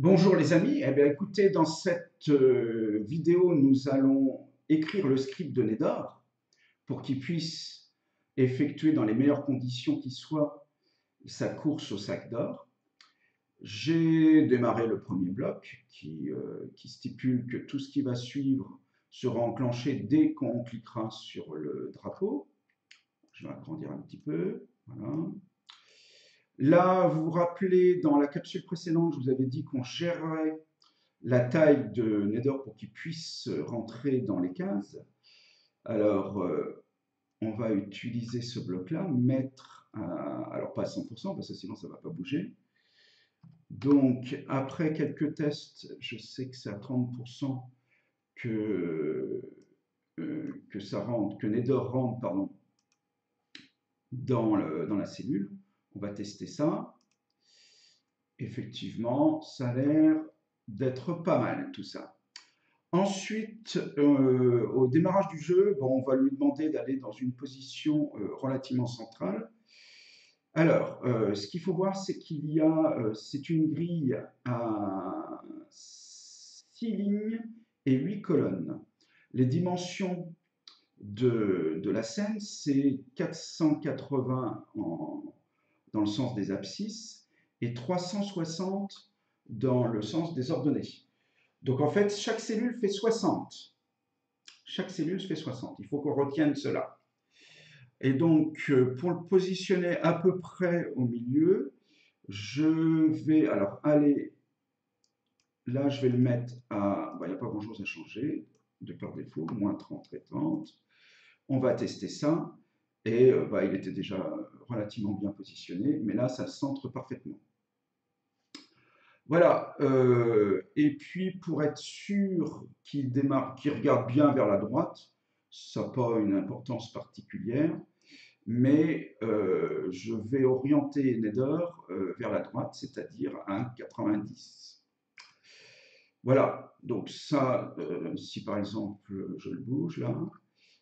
Bonjour les amis, eh bien, écoutez, dans cette vidéo, nous allons écrire le script de Nedor pour qu'il puisse effectuer dans les meilleures conditions qui soient sa course au sac d'or. J'ai démarré le premier bloc qui stipule que tout ce qui va suivre sera enclenché dès qu'on cliquera sur le drapeau. Je vais agrandir un petit peu, voilà. Là, vous vous rappelez, dans la capsule précédente, je vous avais dit qu'on gérerait la taille de Nether pour qu'il puisse rentrer dans les cases. Alors, on va utiliser ce bloc-là, mettre alors pas à 100%, parce que sinon ça ne va pas bouger. Donc, après quelques tests, je sais que c'est à 30% que ça rentre, que Nether rentre, pardon, dans la cellule. On va tester ça. Effectivement, ça a l'air d'être pas mal tout ça. Ensuite, au démarrage du jeu, bon, on va lui demander d'aller dans une position relativement centrale. Alors, ce qu'il faut voir, c'est qu'il y a, c'est une grille à 6 lignes et 8 colonnes. Les dimensions de la scène, c'est 480 dans le sens des abscisses et 360 dans le sens des ordonnées. Donc en fait, chaque cellule fait 60. Chaque cellule fait 60. Il faut qu'on retienne cela. Et donc, pour le positionner à peu près au milieu, je vais alors aller, là je vais le mettre à, il n'y a pas grand chose à changer, de par défaut, moins 30 et 30. On va tester ça, et il était déjà relativement bien positionné, mais là ça centre parfaitement. Voilà, et puis pour être sûr qu'il démarre, qu'il regarde bien vers la droite, ça n'a pas une importance particulière, mais je vais orienter Nether vers la droite, c'est-à-dire à 1,90. Voilà, donc ça, si par exemple je le bouge là,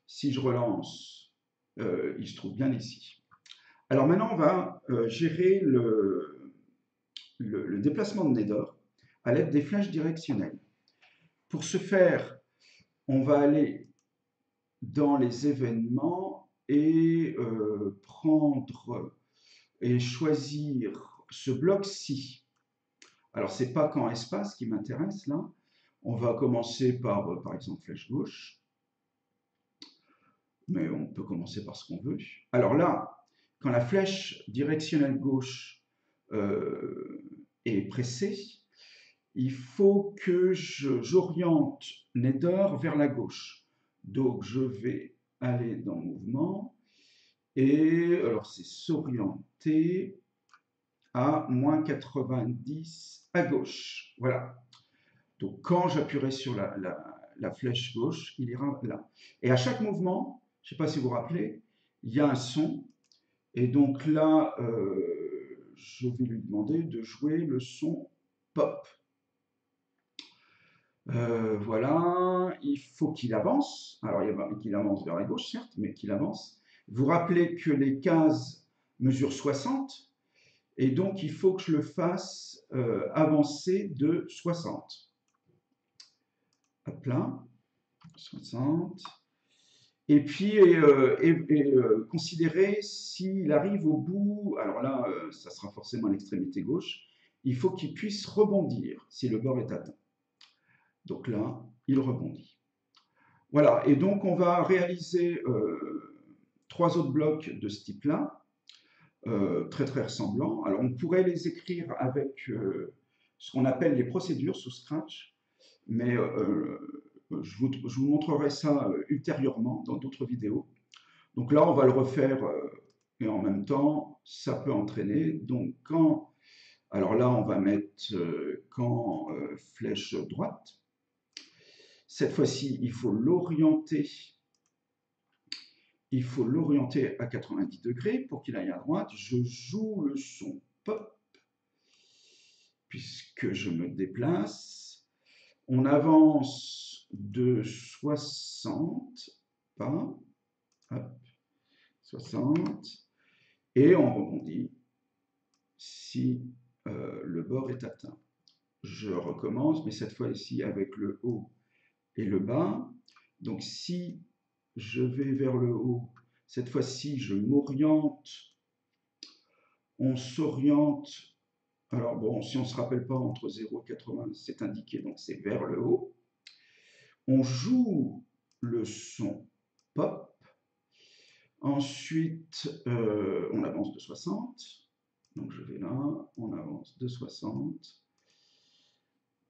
si je relance, il se trouve bien ici. Alors maintenant, on va gérer le déplacement de Nether à l'aide des flèches directionnelles. Pour ce faire, on va aller dans les événements et prendre et choisir ce bloc-ci. Alors, ce n'est pas qu'en espace qui m'intéresse là. On va commencer par exemple, flèche gauche. Mais on peut commencer par ce qu'on veut. Alors là, quand la flèche directionnelle gauche est pressée, il faut que j'oriente Nether vers la gauche. Donc je vais aller dans Mouvement, et alors c'est s'orienter à moins 90 à gauche. Voilà. Donc quand j'appuierai sur la flèche gauche, il ira là. Et à chaque mouvement, je ne sais pas si vous vous rappelez, il y a un son. Et donc là, je vais lui demander de jouer le son pop. Voilà, il faut qu'il avance. Alors, qu'il avance vers la gauche, certes, mais qu'il avance. Vous rappelez que les cases mesurent 60, et donc il faut que je le fasse avancer de 60. Hop là, 60. Et puis, considérez s'il arrive au bout, alors là, ça sera forcément à l'extrémité gauche, il faut qu'il puisse rebondir si le bord est atteint. Donc là, il rebondit. Voilà, et donc on va réaliser 3 autres blocs de ce type-là, très très ressemblants. Alors on pourrait les écrire avec ce qu'on appelle les procédures sous Scratch, mais je vous montrerai ça ultérieurement dans d'autres vidéos. Donc là, on va le refaire et en même temps, ça peut entraîner. Donc quand, alors là, on va mettre quand flèche droite. Cette fois-ci, il faut l'orienter à 90 degrés pour qu'il aille à droite. Je joue le son pop, puisque je me déplace. On avance de 60 pas, hop, 60, et on rebondit si le bord est atteint. je recommence, mais cette fois-ci avec le haut et le bas. Donc si je vais vers le haut, cette fois-ci je m'oriente, on s'oriente. Alors bon, si on ne se rappelle pas, entre 0 et 80, c'est indiqué, donc c'est vers le haut. On joue le son pop. Ensuite, on avance de 60. Donc je vais là, on avance de 60.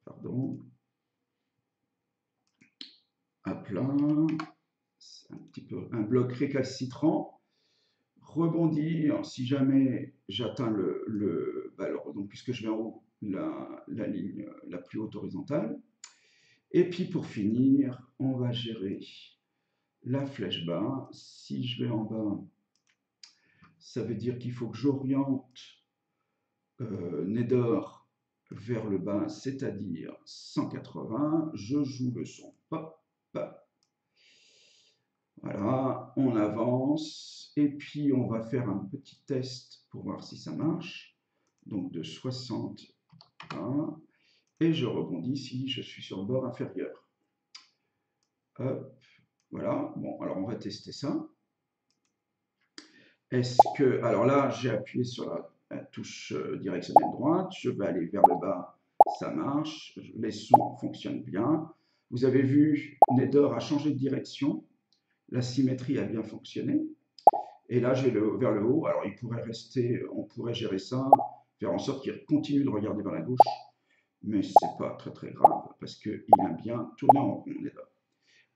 Pardon. À plein. C'est un petit peu un bloc récalcitrant. Rebondir si jamais j'atteins alors, donc, puisque je vais en haut, la ligne la plus haute horizontale. Et puis pour finir, on va gérer la flèche bas. Si je vais en bas, ça veut dire qu'il faut que j'oriente Nether vers le bas, c'est-à-dire 180. Je joue le son pop. Voilà, on avance. Et puis on va faire un petit test pour voir si ça marche. Donc de 60 à... Et je rebondis si je suis sur le bord inférieur. Hop, voilà. Bon, alors on va tester ça. Est-ce que... Alors là, j'ai appuyé sur la touche directionnelle droite. Je vais aller vers le bas. Ça marche. Les sons fonctionnent bien. Vous avez vu, Nether a changé de direction. La symétrie a bien fonctionné. Et là, j'ai vers le haut. Alors, il pourrait rester, on pourrait gérer ça, faire en sorte qu'il continue de regarder vers la gauche. Mais ce n'est pas très très grave parce qu'il a bien tourné en rond.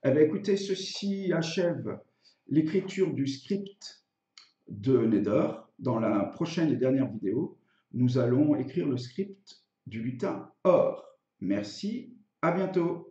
Eh bien, écoutez, ceci achève l'écriture du script de Nether. Dans la prochaine et dernière vidéo, nous allons écrire le script du lutin or. Merci, à bientôt.